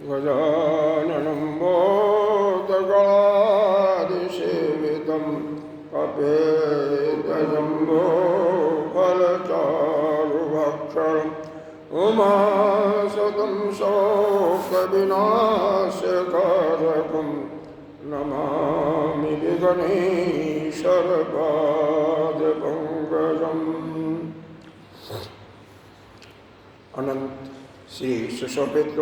गजाननं भूतगणाधिसेवितं कपितजम्बोफलचारुभक्षणम् उमासुतं शोकविनाशकारकं नमामि विघ्नेश्वरपादपङ्कजम्। अनंत श्री सुशोभित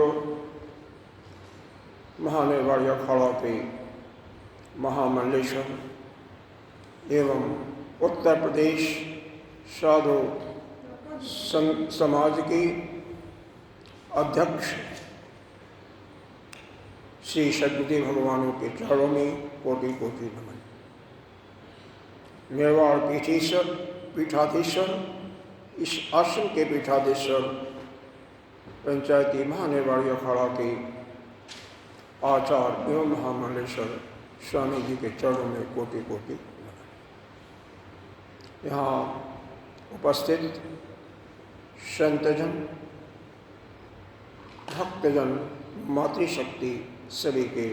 महानिर्वाणी अखाड़ा के महामंडलेश्वर एवं उत्तर प्रदेश साधु समाज के अध्यक्ष श्री सदगुरुदेव भगवानों के चरणों में कोटि कोटि नमन। निर्वाण पीठाधीश्वर, इस आश्रम के पीठाधीश्वर पंचायती महानिर्वाणी अखाड़ा के आचार्य एवं महामंडलेश्वर स्वामी जी के चरणों में कोटि कोटि नमन। यहाँ उपस्थित संतजन, भक्तजन, मातृशक्ति सभी के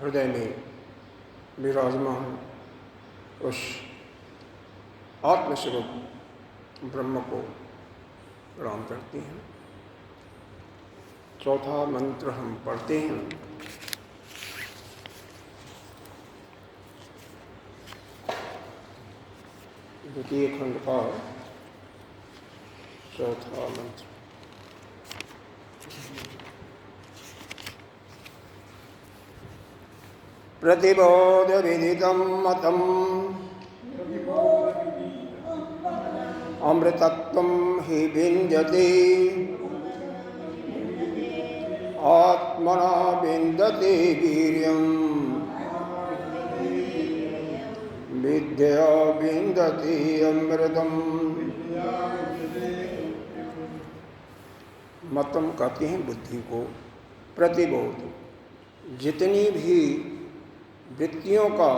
हृदय में विराजमान उस आत्मस्वरूप ब्रह्म को प्रणाम करते हैं। चौथा मंत्र हम पढ़ते हैं। द्वितीय खंड का चौथा मंत्र। प्रतिबोध विदितं मतम् अमृतत्वं हि विन्दते आत्मना विन्दते वीर्यं विद्या विन्दते अमृतम्। मतम कहते हैं बुद्धि को। प्रतिबोध, जितनी भी वृत्तियों का,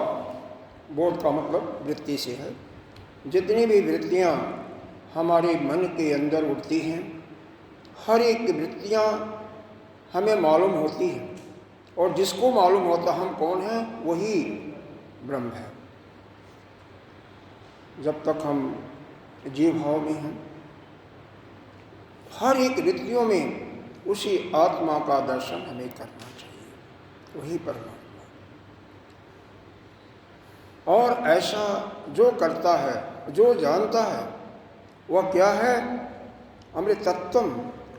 बोध का मतलब वृत्ति से है, जितनी भी वृत्तियाँ हमारे मन के अंदर उठती हैं, हर एक वृत्तियाँ हमें मालूम होती हैं और जिसको मालूम होता हम कौन हैं वही ब्रह्म है। जब तक हम जीव भाव में हैं, हर एक वृत्तियों में उसी आत्मा का दर्शन हमें करना चाहिए, वही परमात्मा। और ऐसा जो करता है, जो जानता है, वह क्या है? अमृत तत्वम,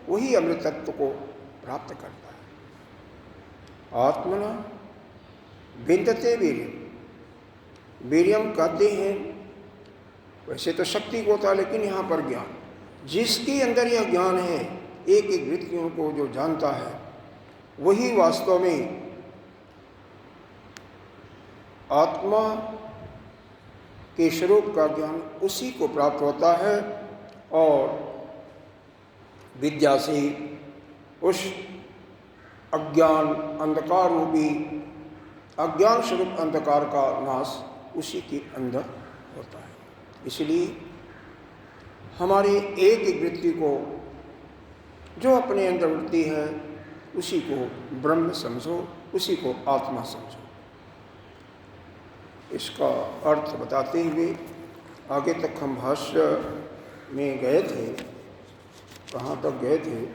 वही अमृत तत्व को प्राप्त करता है। आत्मना विन्दते वीर्यम, वीर्यम कहते हैं वैसे तो शक्ति को होता है, लेकिन यहाँ पर ज्ञान, जिसके अंदर यह ज्ञान है, एक एक वृत्तियों को जो जानता है, वही वास्तव में आत्मा के स्वरूप का ज्ञान उसी को प्राप्त होता है। और विद्या से उस अज्ञान अंधकार रूपी अज्ञान स्वरूप अंधकार का नाश उसी के अंदर होता है। इसलिए हमारी एक एक वृत्ति को जो अपने अंदर उठती है, उसी को ब्रह्म समझो, उसी को आत्मा समझो। इसका अर्थ बताते हुए आगे तक हम भाष्य में गए थे। कहाँ तक गए थे?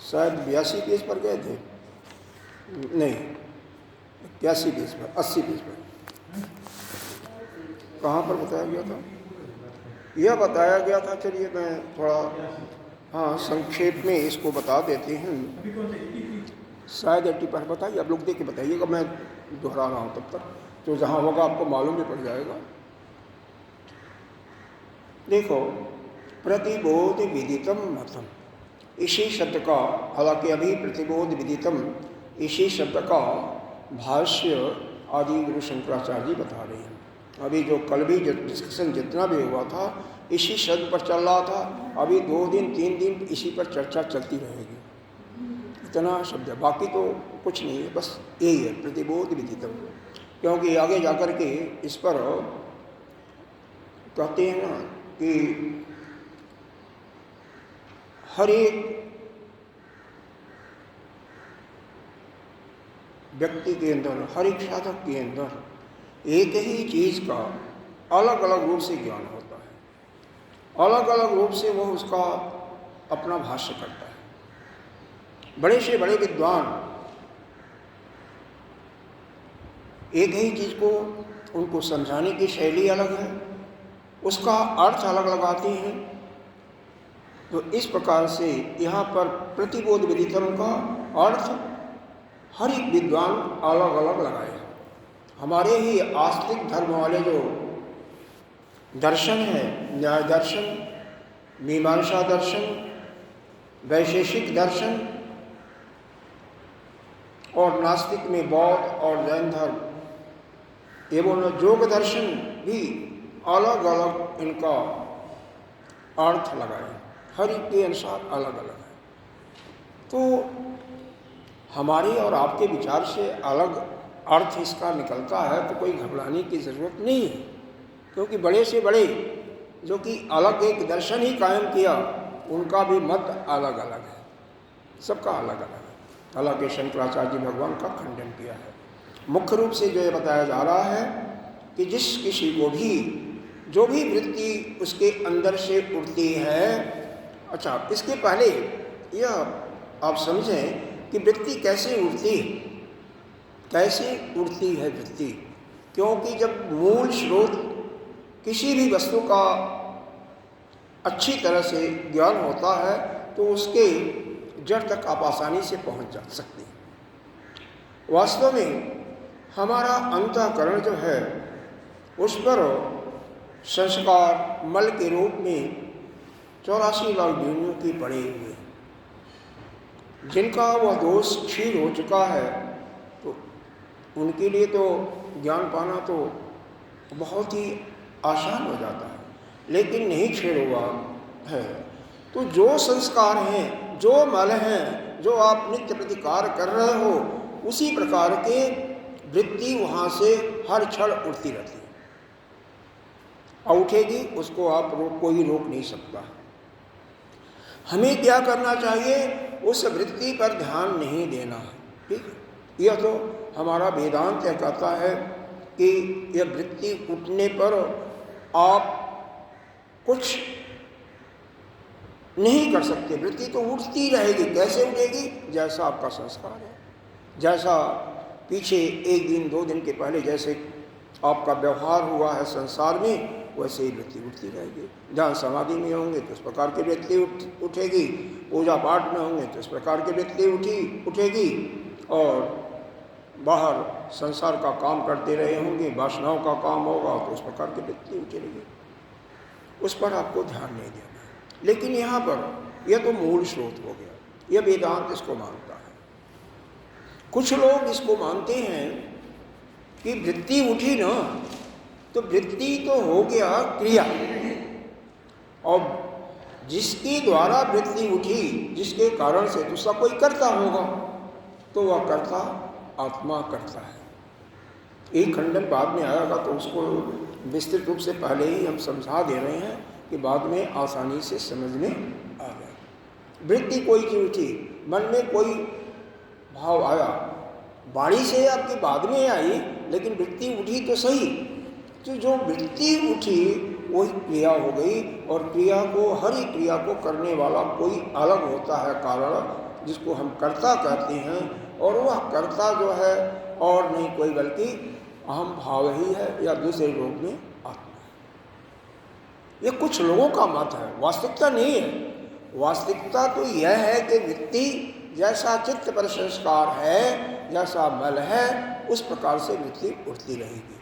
शायद 82 पेज पर गए थे, नहीं 81 पेज पर, 80 पेज पर। कहाँ पर बताया गया था? यह बताया गया था, चलिए मैं थोड़ा संक्षेप में इसको बता देते हैं। शायद 80 पर बताइए, आप लोग देख के बताइएगा, मैं दोहरा रहा हूँ तब तक, तो जहाँ होगा आपको मालूम भी पड़ जाएगा। देखो, प्रतिबोध विदितम मतम, इसी शब्द का, हालांकि अभी प्रतिबोध विदितम इसी शब्द का भाष्य आदि गुरु शंकराचार्य जी बता रहे हैं। अभी जो कल भी जो डिस्कशन जितना भी हुआ था, इसी शब्द पर चल रहा था। अभी 2 दिन 3 दिन इसी पर चर्चा चलती रहेगी। इतना शब्द है, बाकी तो कुछ नहीं है, बस यही है प्रतिबोध विदितम। क्योंकि आगे जाकर के इस पर कहते हैं ना कि हर एक व्यक्ति के अंदर, हर एक साधक के अंदर एक ही चीज़ का अलग अलग रूप से ज्ञान होता है, अलग अलग रूप से वह उसका अपना भाष्य करता है। बड़े से बड़े विद्वान एक ही चीज़ को, उनको समझाने की शैली अलग है, उसका अर्थ अलग लगाते हैं। तो इस प्रकार से यहाँ पर प्रतिबोध विदितम का अर्थ हर एक विद्वान अलग अलग लगाए। हमारे ही आस्तिक धर्म वाले जो दर्शन है, न्याय दर्शन, मीमांसा दर्शन, वैशेषिक दर्शन, और नास्तिक में बौद्ध और जैन धर्म एवं योग दर्शन भी अलग अलग इनका अर्थ लगाए, हर एक के अनुसार अलग अलग है। तो हमारे और आपके विचार से अलग अर्थ इसका निकलता है तो कोई घबराने की ज़रूरत नहीं है, क्योंकि बड़े से बड़े जो कि अलग एक दर्शन ही कायम किया, उनका भी मत अलग अलग है, सबका अलग अलग है। हालांकि शंकराचार्य जी भगवान का खंडन किया है। मुख्य रूप से जो ये बताया जा रहा है कि जिस किसी को भी जो भी वृत्ति उसके अंदर से उठती है, अच्छा इसके पहले यह आप समझें कि वृत्ति कैसे उठती है, कैसे उठती है वृत्ति। क्योंकि जब मूल स्रोत किसी भी वस्तु का अच्छी तरह से ज्ञान होता है तो उसके जड़ तक आप आसानी से पहुंच जा सकते हैं। वास्तव में हमारा अंतःकरण जो है उस पर संस्कार मल के रूप में 84 लाख योनियों की पड़े हुए, जिनका वह दोष क्षीण हो चुका है, तो उनके लिए तो ज्ञान पाना तो बहुत ही आसान हो जाता है। लेकिन नहीं क्षीण हुआ है तो जो संस्कार हैं, जो मल हैं, जो आप नित्य प्रतिकार कर रहे हो, उसी प्रकार के वृत्ति वहाँ से हर क्षण उठती रहती है और उठेगी, उसको आप कोई रोक नहीं सकता। हमें क्या करना चाहिए, उस वृत्ति पर ध्यान नहीं देना है, ठीक है। यह तो हमारा वेदांत यह कहता है कि यह वृत्ति उठने पर आप कुछ नहीं कर सकते, वृत्ति तो उठती रहेगी। कैसे उठेगी? जैसा आपका संस्कार है, जैसा पीछे एक दिन 2 दिन के पहले जैसे आपका व्यवहार हुआ है संसार में, वैसे ही वृत्ति उठती रहेगी। जहाँ समाधि में होंगे तो उस प्रकार की वृत्ति उठेगी, पूजा पाठ में होंगे तो इस प्रकार की वृत्ति उठेगी, और बाहर संसार का काम करते रहे होंगे, वासनाओं का काम होगा तो उस प्रकार की वृत्ति उठेगी। उस पर आपको ध्यान नहीं देना। लेकिन यहाँ पर यह तो मूल स्रोत हो गया, यह वेदांत इसको मानता है। कुछ लोग इसको मानते हैं कि वृत्ति उठी ना तो वृत्ति तो हो गया क्रिया, और जिसके द्वारा वृत्ति उठी, जिसके कारण से दूसरा कोई करता होगा, तो वह करता आत्मा करता है। एक खंडन बाद में आएगा तो उसको विस्तृत रूप से पहले ही हम समझा दे रहे हैं कि बाद में आसानी से समझ में आ गया। वृत्ति कोई चीज उठी, मन में कोई भाव आया, बाणी से आपकी बाद में आई, लेकिन वृत्ति उठी तो सही। तो जो वृत्ति उठी वही क्रिया हो गई, और क्रिया को, हर एक क्रिया को करने वाला कोई अलग होता है कारण, जिसको हम कर्ता कहते हैं। और वह कर्ता जो है और नहीं कोई बल्कि अहम भाव ही है, या दूसरे रूप में आत्मा है। ये कुछ लोगों का मत है, वास्तविकता नहीं है। वास्तविकता तो यह है कि वृत्ति जैसा चित्त पर संस्कार है, जैसा मल है, उस प्रकार से वृत्ति उठती रहेगी।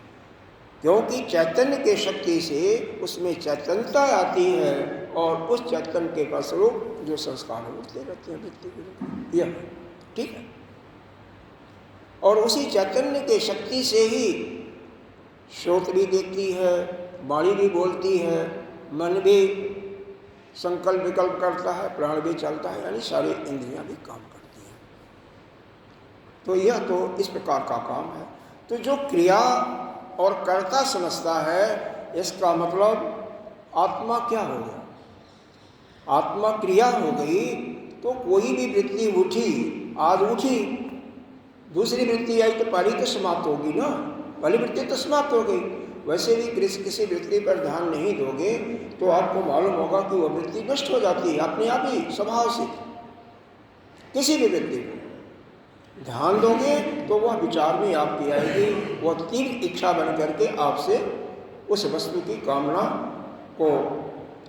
क्योंकि चैतन्य के शक्ति से उसमें चैतन्यता आती है, और उस चैतन्य के फलस्वरूप जो संस्कार उठते रहते हैं वृत्ति के, यह ठीक है। और उसी चैतन्य के शक्ति से ही श्रोत भी देखती है, वाणी भी बोलती है, मन भी संकल्प विकल्प करता है, प्राण भी चलता है, यानी सारी इंद्रियां भी काम करती हैं। तो यह तो इस प्रकार का काम है। तो जो क्रिया और कर्ता समझता है, इसका मतलब आत्मा क्या हो गया? आत्मा क्रिया हो गई तो कोई भी वृत्ति उठी, आज उठी, दूसरी वृत्ति आई तो पहली तो समाप्त होगी ना, पहली वृत्ति तो समाप्त हो गई। वैसे भी किसी वृत्ति पर ध्यान नहीं दोगे तो आपको मालूम होगा कि वह वृत्ति नष्ट हो जाती है अपने आप ही स्वभाव से। किसी भी वृत्ति को ध्यान दोगे तो वह विचार में आपकी आएगी, वह तीव्र इच्छा बन करके आपसे उस वस्तु की कामना को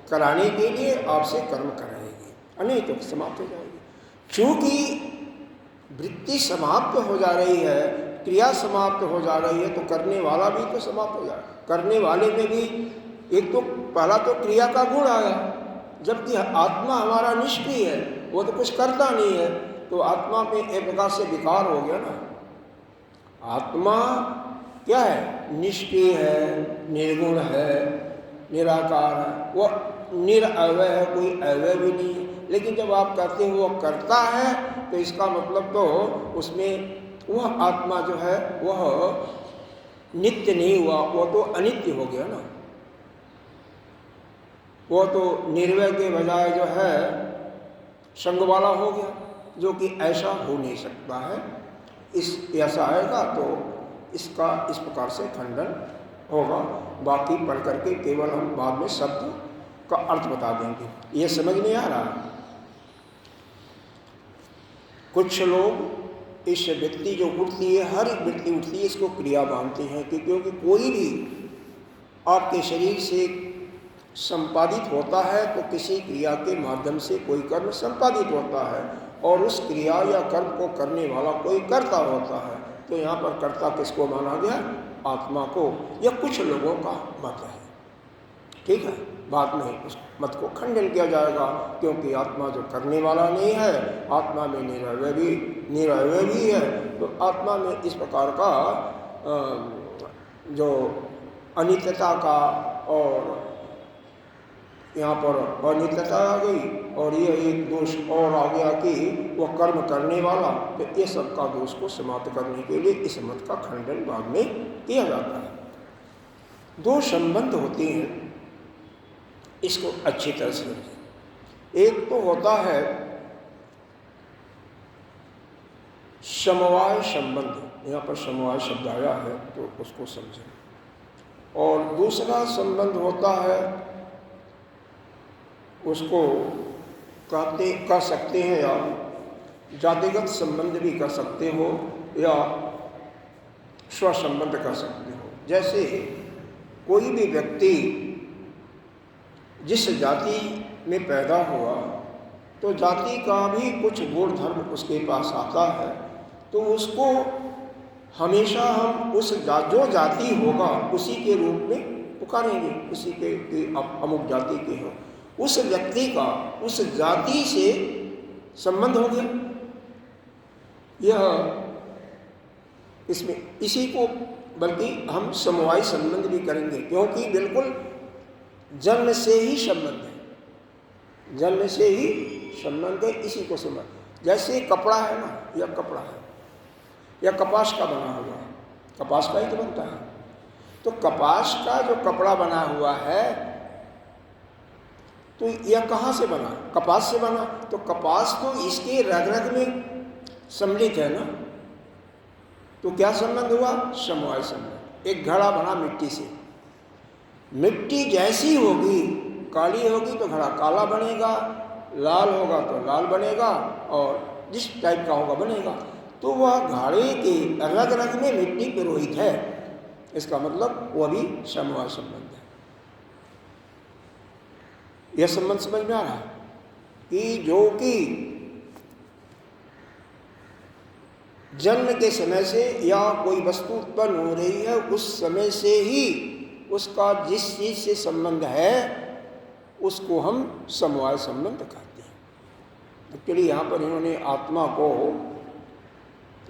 कराने के लिए आपसे कर्म कराएगी, नहीं तो समाप्त हो जाएगी। चूंकि वृत्ति समाप्त हो जा रही है, क्रिया समाप्त हो जा रही है, तो करने वाला भी तो समाप्त हो जाए। करने वाले में भी एक तो पहला तो क्रिया का गुण आया, जबकि आत्मा हमारा निष्क्रिय है, वो तो कुछ करता नहीं है, तो आत्मा में एक प्रकार से विकार हो गया ना। आत्मा क्या है? निष्क्रिय है, निर्गुण है, निराकार है, वो निरअवय है, कोई अवयव भी नहीं है। लेकिन जब आप कहते हो वो करता है तो इसका मतलब तो उसमें वह आत्मा जो है वह नित्य नहीं हुआ, वो तो अनित्य हो गया ना। वो तो निर्वय के बजाय जो है संग वाला हो गया, जो कि ऐसा हो नहीं सकता है। ऐसा आएगा तो इसका इस प्रकार से खंडन होगा। बाकी पढ़ करके केवल हम बाद में शब्द का अर्थ बता देंगे। ये समझ नहीं आ रहा? कुछ लोग इस वृत्ति जो उठती है, हर एक वृत्ति उठती है, इसको क्रिया मानते हैं कि क्योंकि कोई भी आपके शरीर से संपादित होता है तो किसी क्रिया के माध्यम से कोई कर्म संपादित होता है, और उस क्रिया या कर्म को करने वाला कोई कर्ता होता है। तो यहाँ पर कर्ता किसको माना गया? आत्मा को। यह कुछ लोगों का मत है, ठीक है। बाद में उस मत को खंडन किया जाएगा, क्योंकि आत्मा जो करने वाला नहीं है, आत्मा में निरअवय भी है। तो आत्मा में इस प्रकार का जो अनित्यता का, और यहाँ पर अनित्यता आ गई, और ये एक दोष और आ गया कि वह कर्म करने वाला, तो ये सब का दोष को समाप्त करने के लिए इस मत का खंडन बाद में किया जाता है। दो संबंध होते हैं, इसको अच्छी तरह से समझें। एक तो होता है समवाय संबंध, यहाँ पर समवाय शब्द आया है तो उसको समझें। और दूसरा संबंध होता है, उसको कह सकते हैं आप जातिगत संबंध भी कर सकते हो, या स्वसंबंध कर सकते हो। जैसे कोई भी व्यक्ति जिस जाति में पैदा हुआ तो जाति का भी कुछ गुण धर्म उसके पास आता है, तो उसको हमेशा हम उस जो जाति होगा उसी के रूप में पुकारेंगे, उसी के अमुक जाति के हो। उस व्यक्ति का उस जाति से संबंध हो गया। यह इसमें इसी को बल्कि हम समवाय संबंध भी करेंगे, क्योंकि बिल्कुल जन्म से ही संबंध है, जन्म से ही संबंध है, इसी को समझ। जैसे कपड़ा है ना, यह कपड़ा है, यह कपास का बना हुआ है, कपास का ही तो बनता है। तो कपास का जो कपड़ा बना हुआ है, तो यह कहाँ से बना? कपास से बना। तो कपास तो इसके रग रग में सम्मिलित है ना, तो क्या संबंध हुआ? समवाय संबंध। एक घड़ा बना मिट्टी से, मिट्टी जैसी होगी, काली होगी तो घड़ा काला बनेगा, लाल होगा तो लाल बनेगा, और जिस टाइप का होगा बनेगा। तो वह घड़े के रग रग में मिट्टी पिरोहित है, इसका मतलब वह भी समवाय संबंध है। यह संबंध समझ में आ रहा है कि जो कि जन्म के समय से या कोई वस्तु उत्पन्न हो रही है उस समय से ही उसका जिस चीज से संबंध है उसको हम समवाय संबंध कहते हैं। तो के लिए यहाँ पर इन्होंने आत्मा को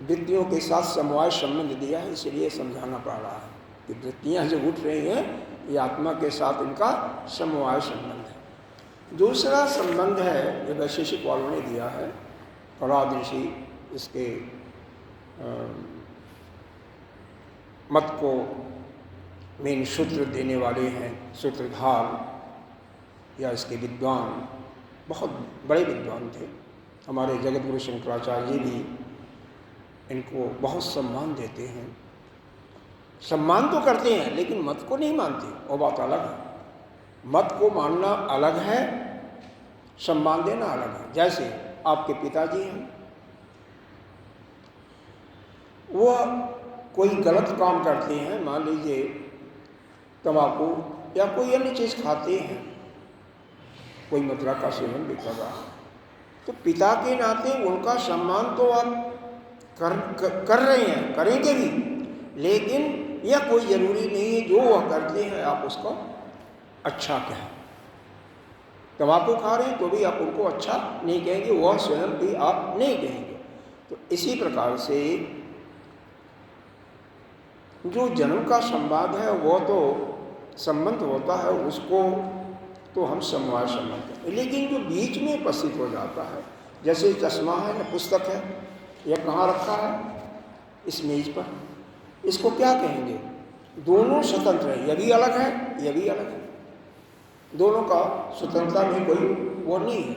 वृत्तियों के साथ समवाय संबंध दिया है, इसलिए समझाना पड़ रहा है कि वृत्तियाँ जो उठ रही हैं ये आत्मा के साथ इनका समवाय संबंध है। दूसरा संबंध है जो वैशेषिक वालों ने दिया है, प्रहलाद ऋषि इसके मत को मेन सूत्र देने वाले हैं, सूत्रधार। या इसके विद्वान बहुत बड़े विद्वान थे। हमारे जगत गुरु शंकराचार्य जी भी इनको बहुत सम्मान देते हैं। सम्मान तो करते हैं लेकिन मत को नहीं मानते, वो बात अलग है। मत को मानना अलग है, सम्मान देना अलग है। जैसे आपके पिताजी हैं, वह कोई गलत काम करते हैं, मान लीजिए तंबाकू या कोई अन्य चीज़ खाते हैं, कोई मदिरा का सेवन भी कर रहा है, तो पिता के नाते उनका सम्मान तो आप कर रहे हैं, करेंगे भी, लेकिन यह कोई ज़रूरी नहीं है जो वह करते हैं आप उसको अच्छा कहें। तंबाकू खा रहे हैं तो भी आप उनको अच्छा नहीं कहेंगे, वह स्वयं भी आप नहीं कहेंगे। तो इसी प्रकार से जो जन्म का संवाद है वो तो संबंध होता है, उसको तो हम समवाय संबंध कहते हैं। लेकिन जो बीच में उपस्थित हो जाता है, जैसे चश्मा है न पुस्तक है, यह कहाँ रखा है? इस मेज पर, इसको क्या कहेंगे? दोनों स्वतंत्र है, यह भी अलग है, यह भी अलग है, दोनों का स्वतंत्रता में कोई वो नहीं है।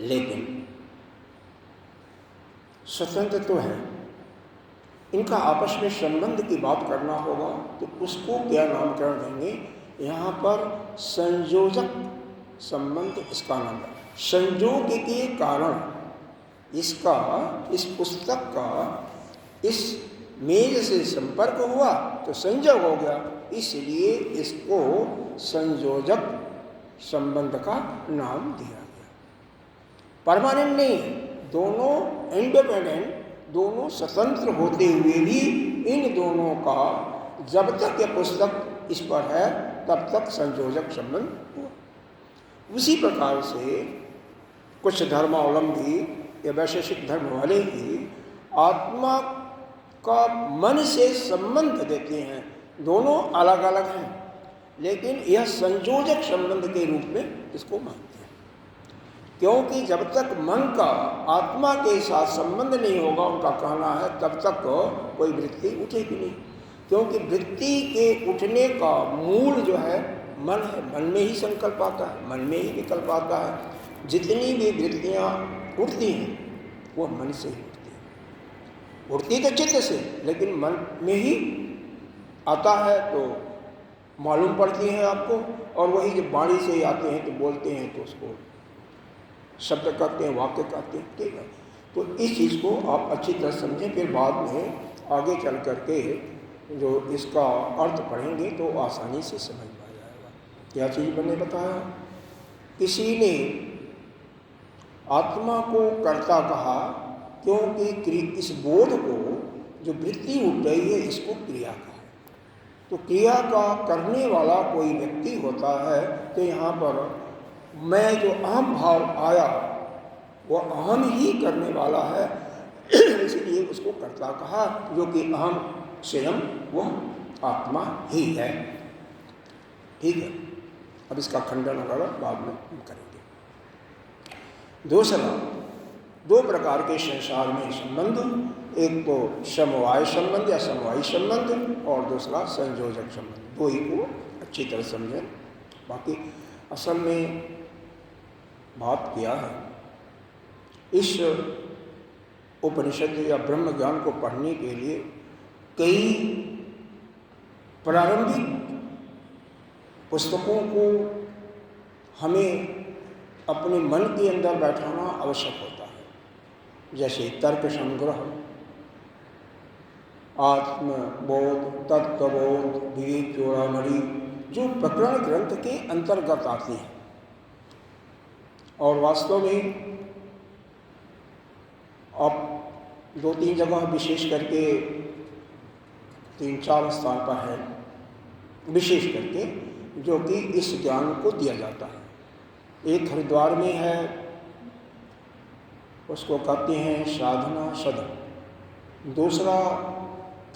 लेकिन स्वतंत्र तो है, इनका आपस में संबंध की बात करना होगा तो उसको क्या नामकरण देंगे? यहाँ पर संयोजक संबंध इसका नाम है। संयोग के कारण इसका, इस पुस्तक का इस मेज से संपर्क हुआ तो संयोग हो गया, इसलिए इसको संयोजक संबंध का नाम दिया गया। परमानेंट नहीं है, दोनों इंडिपेंडेंट, दोनों स्वतंत्र होते हुए भी इन दोनों का जब तक यह पुस्तक इस पर है तब तक संयोजक संबंध हुआ। उसी प्रकार से कुछ धर्मावलंबी या वैशेषिक धर्म वाले ही आत्मा का मन से संबंध देते हैं, दोनों अलग अलग हैं, लेकिन यह संयोजक संबंध के रूप में इसको मानते हैं। क्योंकि जब तक मन का आत्मा के साथ संबंध नहीं होगा, उनका कहना है, तब तक कोई वृत्ति उठेगी नहीं। क्योंकि वृत्ति के उठने का मूल जो है मन है, मन में ही संकल्प आता है, मन में ही विकल्प आता है। जितनी भी वृत्तियाँ उठती हैं वो मन से ही उठती हैं, उठती तो चित्त से, लेकिन मन में ही आता है तो मालूम पड़ती है आपको। और वही जब वाणी से ही आते हैं तो बोलते हैं तो उसको शब्द कहते हैं, वाक्य कहते हैं, ठीक है। तो इस चीज़ को आप अच्छी तरह समझें, फिर बाद में आगे चल करके जो इसका अर्थ पढ़ेंगे तो आसानी से समझ में आ जाएगा। क्या चीज़ मैंने बताया? किसी ने आत्मा को कर्ता कहा क्योंकि इस बोध को, जो वृत्ति उठ रही है, इसको क्रिया कहा। तो क्रिया का करने वाला कोई व्यक्ति होता है, तो यहाँ पर मैं जो अहम भाव आया वो अहम ही करने वाला है, इसलिए उसको कर्ता कहा, जो कि अहम स्वयं वो आत्मा ही है। ठीक है, अब इसका खंडन वगैरह बाद में हम करेंगे। दूसरा, दो प्रकार के संसार में संबंध, एक तो समवाय संबंध या समवायी संबंध और दूसरा संयोजक संबंध। दो ही को अच्छी तरह समझें। बाकी असल में बात किया है, इस उपनिषद या ब्रह्म ज्ञान को पढ़ने के लिए कई प्रारंभिक पुस्तकों को हमें अपने मन के अंदर बैठाना आवश्यक होता है। जैसे तर्क संग्रह, आत्मबोध, तत्वबोध, विवेक चूड़ामणि, जो प्रकरण ग्रंथ के अंतर्गत आती हैं। और वास्तव में अब 2-3 जगह विशेष करके 3-4 स्थान पर है विशेष करके, जो कि इस ज्ञान को दिया जाता है। एक हरिद्वार में है, उसको कहते हैं साधना सदन। दूसरा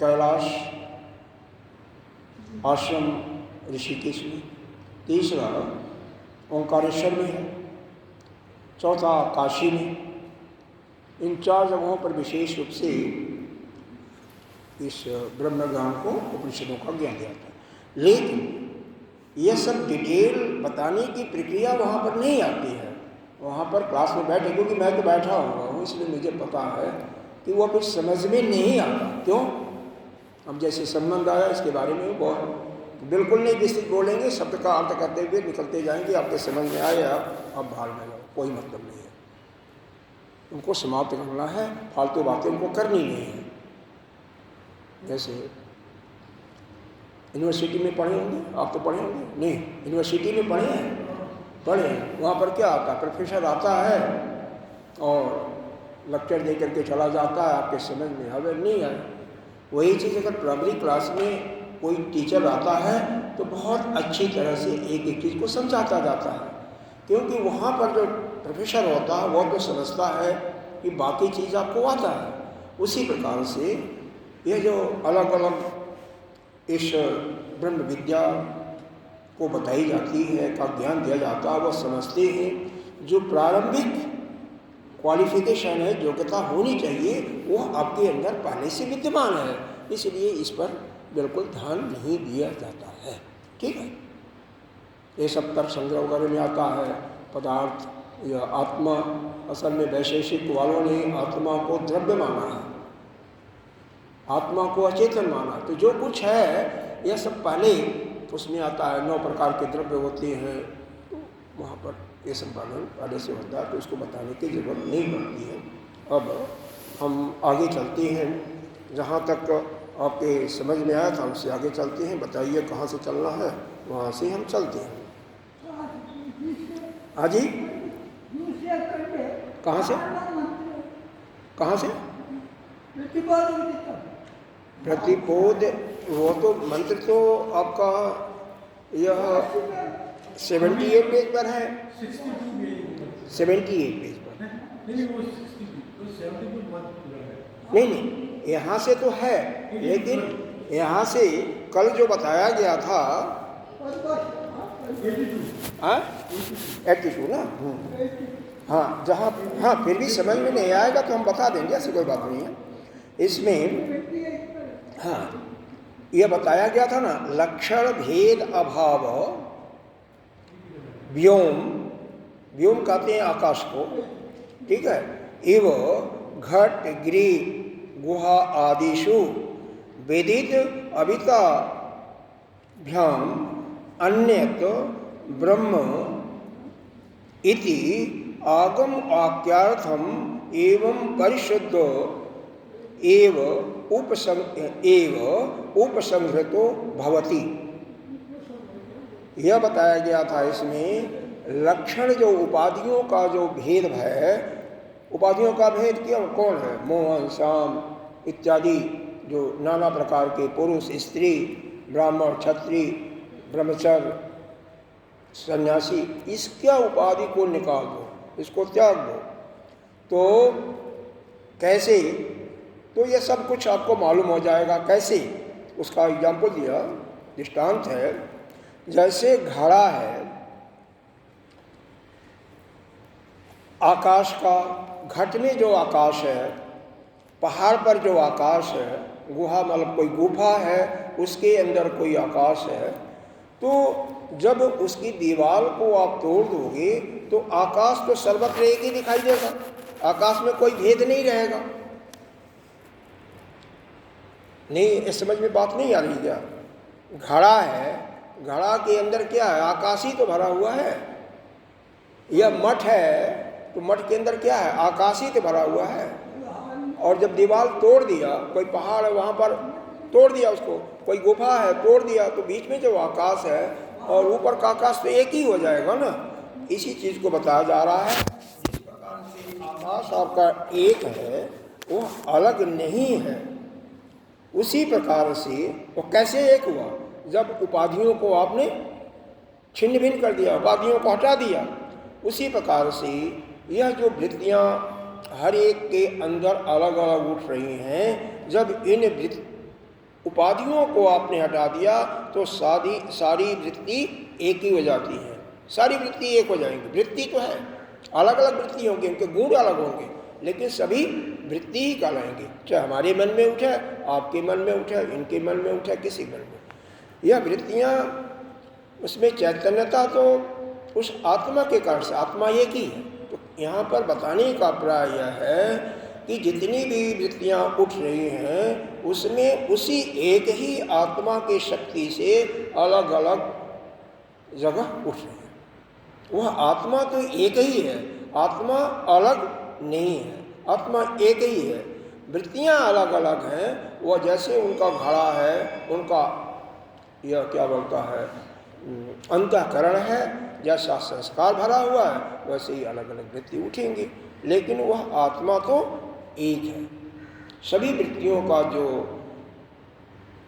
कैलाश आश्रम ऋषिकेश में। तीसरा ओंकारेश्वर में है। चौथा काशी में। इन 4 जगहों पर विशेष रूप से इस ब्रह्म ज्ञान को, उपनिषदों का ज्ञान दिया जाता है। लेकिन ये सब डिटेल बताने की प्रक्रिया वहाँ पर नहीं आती है। वहाँ पर क्लास में बैठे, क्योंकि मैं तो बैठा हुआ हूँ इसलिए मुझे पता है कि वो कुछ समझ में नहीं आता। क्यों? अब जैसे संबंध आया इसके बारे में बहुत बिल्कुल नहीं विस्तृत बोलेंगे, शब्द का अर्थ करते हुए निकलते जाएंगे, आपके समझ में आए आप भाग में जाओ, कोई मतलब नहीं है। उनको समाप्त करना है, फालतू बातें उनको करनी नहीं है। जैसे यूनिवर्सिटी में पढ़े होंगे, आप तो पढ़े होंगे नहीं, यूनिवर्सिटी में पढ़े हैं, वहाँ पर क्या आता है, प्रोफेसर आता है और लेक्चर दे करके चला जाता है, आपके समझ में हमें नहीं आए। वही चीज़ अगर प्राइमरी क्लास में कोई टीचर आता है तो बहुत अच्छी तरह से एक एक चीज़ को समझाता जाता है, क्योंकि वहाँ पर जो प्रोफेसर होता है वो तो समझता है कि बाकी चीज़ आपको आता है। उसी प्रकार से ये जो अलग अलग इस ब्रह्म विद्या को बताई जाती है, का ज्ञान दिया जाता है, वो समझते हैं जो प्रारंभिक क्वालिफिकेशन है, योग्यता होनी चाहिए, वो आपके अंदर पहले से विद्यमान है, इसलिए इस पर बिल्कुल ध्यान नहीं दिया जाता है। ठीक है, ये सब तर्क संग्रह वगैरह में आता है। पदार्थ या आत्मा, असल में वैशेषिक वालों ने आत्मा को द्रव्य माना है, आत्मा को अचेतन माना। तो जो कुछ है यह सब पहले उसमें आता है, 9 प्रकार के द्रव्य होते हैं, तो वहाँ पर ये सब वर्णन पहले से होता है, तो उसको बताने की जरूरत नहीं पड़ती है। अब हम आगे चलते हैं, जहाँ तक आपके समझ में आया था उससे आगे चलते हैं। बताइए कहाँ से चलना है, वहाँ से हम चलते हैं। हाँ जी, कहाँ से प्रतिपोध, वो तो मंत्र तो आपका यह 78 पेज पर है, 78 पेज पर। नहीं, यहाँ से तो है, लेकिन यहाँ से कल जो बताया गया था 82 ना, हाँ, जहाँ, हाँ, फिर भी समझ में नहीं आएगा तो हम बता देंगे, ऐसी कोई बात नहीं है इसमें। हाँ, यह बताया गया था ना, लक्षण भेद अभाव व्योम, व्योम कहते हैं आकाश को, ठीक है, इव घट गिरि गुहा आदिषु वेदित अविता भ्याम अन्यत ब्रह्म इति आगम वाक्यार्थम एवं परिशुद्ध एव उपसंहृतो भवति। यह बताया गया था इसमें लक्षण, जो उपाधियों का जो भेद है, उपाधियों का भेद क्यों, कौन है, मोहन श्याम इत्यादि, जो नाना प्रकार के पुरुष स्त्री ब्राह्मण क्षत्रिय ब्रह्मचर्य सन्यासी, इसका उपाधि को निकाल दो, इसको त्याग दो। तो कैसे, तो ये सब कुछ आपको मालूम हो जाएगा कैसे। उसका एग्जाम्पल दिया, दृष्टांत है, जैसे घड़ा है आकाश का, घट में जो आकाश है, पहाड़ पर जो आकाश है, गुहा मतलब कोई गुफा है, उसके अंदर कोई आकाश है, तो जब उसकी दीवार को आप तोड़ दोगे तो आकाश तो सर्वत्र एक ही दिखाई देगा, आकाश में कोई भेद नहीं रहेगा। नहीं, इस समझ में बात नहीं आ रही क्या? घड़ा है, घड़ा के अंदर क्या है, आकाश ही तो भरा हुआ है। यह मठ है, तो मठ के अंदर क्या है, आकाश ही तो भरा हुआ है। और जब दीवार तोड़ दिया, कोई पहाड़ है वहाँ पर तोड़ दिया उसको, कोई गुफा है तोड़ दिया, तो बीच में जो आकाश है और ऊपर का आकाश तो एक ही हो जाएगा ना। इसी चीज़ को बताया जा रहा है, जिस प्रकार से आकाश आपका एक है वो अलग नहीं है, उसी प्रकार से वो कैसे एक हुआ, जब उपाधियों को आपने छिन्न भिन्न कर दिया, उपाधियों को हटा दिया। उसी प्रकार से यह जो वृत्तियाँ हर एक के अंदर अलग अलग उठ रही हैं, जब इन उपाधियों को आपने हटा दिया तो सारी वृत्ति एक ही हो जाती है, सारी वृत्ति एक हो जाएंगी। वृत्ति तो है, अलग अलग वृत्ति होंगी, उनके गुण अलग होंगे, लेकिन सभी वृत्ति ही कहलाएंगे। चाहे हमारे मन में उठे, आपके मन में उठे, इनके मन में उठे, किसी मन में। यह वृत्तियाँ उसमें चैतन्यता तो उस आत्मा के कारण से, आत्मा एक ही है। तो यहाँ पर बताने का प्राय यह है कि जितनी भी वृत्तियाँ उठ रही हैं उसमें उसी एक ही आत्मा के शक्ति से अलग अलग जगह उठ रही है। वह आत्मा तो एक ही है, आत्मा अलग नहीं है, आत्मा एक ही है। वृत्तियाँ अलग अलग हैं, वह जैसे उनका घड़ा है, उनका यह क्या बोलता है अंतःकरण है, जैसा संस्कार भरा हुआ है वैसे ही अलग अलग वृत्ति उठेंगी, लेकिन वह आत्मा तो एक है। सभी वृत्तियों का जो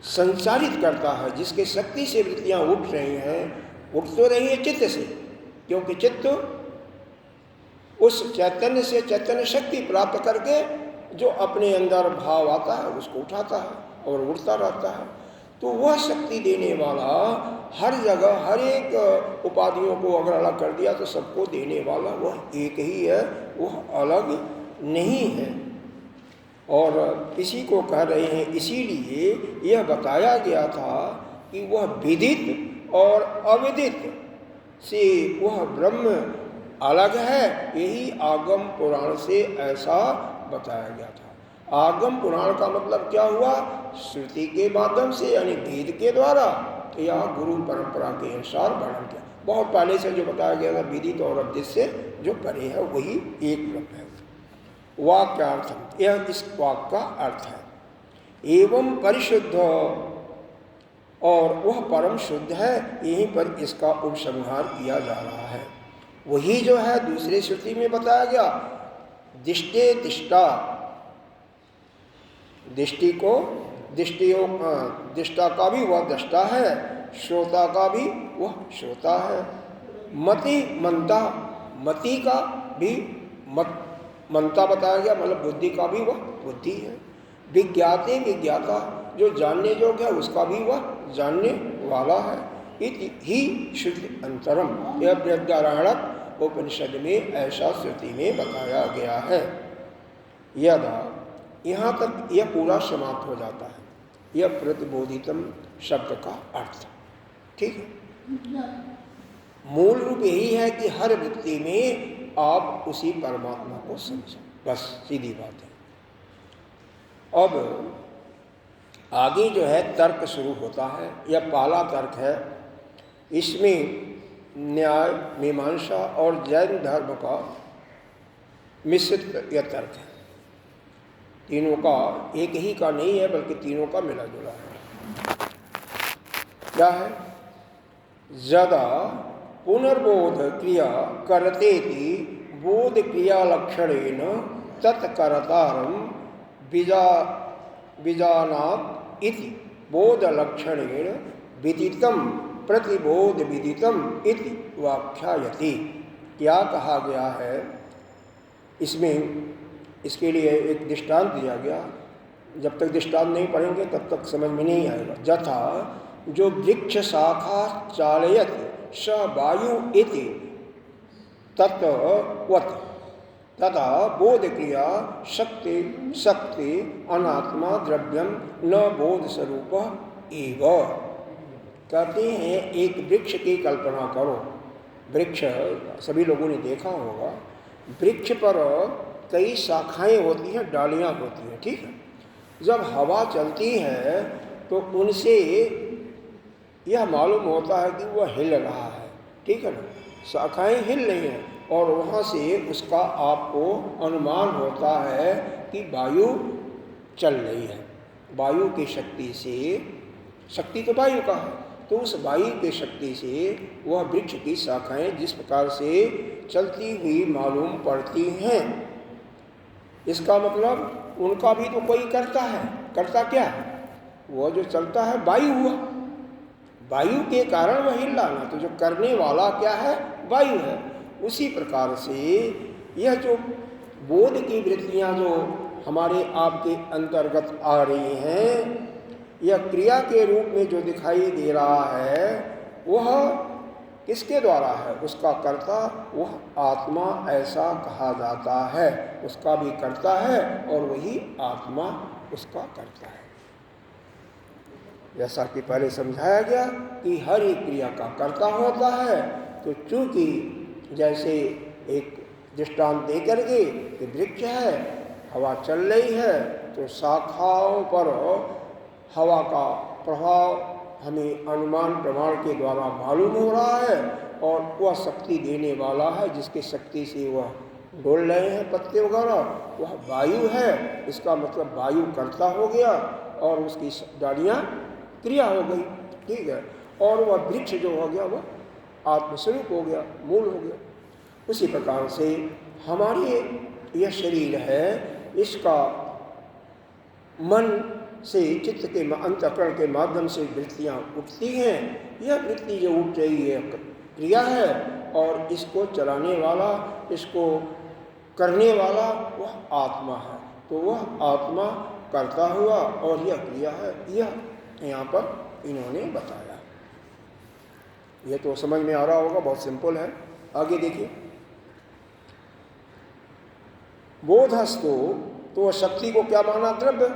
संचालित करता है, जिसके शक्ति से वृत्तियाँ उठ रही हैं, उठ तो रही है चित्त से, क्योंकि चित्त उस चैतन्य से चैतन्य शक्ति प्राप्त करके जो अपने अंदर भाव आता है उसको उठाता है और उड़ता रहता है। तो वह शक्ति देने वाला हर जगह हर एक उपाधियों को अगर अलग कर दिया तो सबको देने वाला वह एक ही है, वह अलग नहीं है। और इसी को कह रहे हैं, इसीलिए यह बताया गया था कि वह विदित और अविदित से वह ब्रह्म अलग है। यही आगम पुराण से ऐसा बताया गया था। आगम पुराण का मतलब क्या हुआ? श्रुति के माध्यम से, यानी वेद के द्वारा या गुरु परंपरा के अनुसार वर्णन किया। बहुत पहले से जो बताया गया था विदित और अविदित से जो परे है वही एक ब्रह्म है। वाक्यार्थ, यह इस वाक्य का अर्थ है। एवं परिशुद्ध, और वह परम शुद्ध है, यहीं पर इसका उपसंहार किया जा रहा है। वही जो है दूसरे श्रुति में बताया गया, दिष्टे दिष्टा, दृष्टि को दिष्टा का भी वह दृष्टा है, श्रोता का भी वह श्रोता है। मति मनता, मति का भी मनता बताया गया, मतलब बुद्धि का भी वह बुद्धि है। विज्ञाते विज्ञाता, जो जानने योग्य है उसका भी वह जानने वाला है। इति ही शुद्ध अंतरम, यह बृहदारण्यक उपनिषद में ऐसा श्रुति में बताया गया है। यदा, यहाँ तक यह पूरा समाप्त हो जाता है, यह प्रतिबोधितम शब्द का अर्थ। ठीक है, मूल रूप यही है कि हर वृत्ति में आप उसी परमात्मा को समझो, बस सीधी बात है। अब आगे जो है तर्क शुरू होता है। यह पहला तर्क है, इसमें न्याय, मीमांसा और जैन धर्म का मिश्रित यह तर्क है। तीनों का, एक ही का नहीं है बल्कि तीनों का मिला जुला है। क्या है? यदा पुनर्बोध क्रिया करतेति बोध क्रिया लक्षणेन तत्कर्तारं बीजानात् इति बोध लक्षणेन विदितम प्रतिबोध विदितम इति व्याख्यायति। क्या कहा गया है इसमें? इसके लिए एक दृष्टांत दिया गया। जब तक दृष्टांत नहीं पढ़ेंगे तब तक समझ में नहीं आएगा। यथा जो वृक्ष शाखा चालयति स वायु इति तत्वत् तथा बोध क्रिया शक्ति अनात्मा द्रव्यम न बोध स्वरूप एव। कहते हैं एक वृक्ष की कल्पना करो। वृक्ष सभी लोगों ने देखा होगा, वृक्ष पर कई शाखाएं होती हैं, डालियां होती हैं। ठीक है, जब हवा चलती है तो उनसे यह मालूम होता है कि वह हिल रहा है। ठीक है ना, शाखाएं हिल रही हैं और वहाँ से उसका आपको अनुमान होता है कि वायु चल रही है। वायु की शक्ति से, शक्ति तो वायु का है, तो उस वायु की शक्ति से वह वृक्ष की शाखाएं जिस प्रकार से चलती हुई मालूम पड़ती हैं, इसका मतलब उनका भी तो कोई करता है। करता क्या है? वह जो चलता है वायु हुआ, वायु के कारण वह हिल रहा ना, तो जो करने वाला क्या है? वायु है। उसी प्रकार से यह जो बोध की वृत्तियाँ जो हमारे आपके अंतर्गत आ रही हैं, यह क्रिया के रूप में जो दिखाई दे रहा है वह किसके द्वारा है? उसका कर्ता वह आत्मा ऐसा कहा जाता है। उसका भी कर्ता है और वही आत्मा उसका कर्ता है। जैसा कि पहले समझाया गया कि हर एक क्रिया का कर्ता होता है। तो चूँकि जैसे एक दृष्टांत दे करके कि वृक्ष है, हवा चल रही है, तो शाखाओं पर हवा का प्रभाव हमें अनुमान प्रमाण के द्वारा मालूम हो रहा है, और वह शक्ति देने वाला है जिसकी शक्ति से वह डोल रहे हैं पत्ते वगैरह, वह वायु है। इसका मतलब वायु कर्ता हो गया और उसकी डालियाँ क्रिया हो गई, ठीक है। और वह वृक्ष जो हो गया वह आत्मस्वरूप हो गया, मूल हो गया। उसी प्रकार से हमारी यह शरीर है, इसका मन से चित्त के अंतःकरण के माध्यम से वृत्तियाँ उठती हैं। यह वृत्ति जो उठ रही है क्रिया है, और इसको चलाने वाला, इसको करने वाला वह आत्मा है। तो वह आत्मा करता हुआ और यह क्रिया है, यह यहाँ पर इन्होंने बताया। यह तो समझ में आ रहा होगा, बहुत सिंपल है। आगे देखिए, बोधस्तु, तो वह शक्ति को क्या माना? द्रव्य,